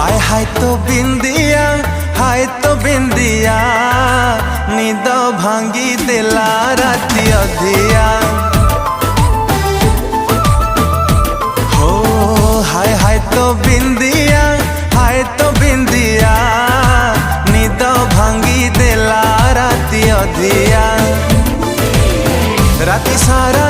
हाय तो बिंदिया निद भांगी देला राती अधिया। हो हाय तो बिंदिया निद भांगी देला राती अधिया। राती सारा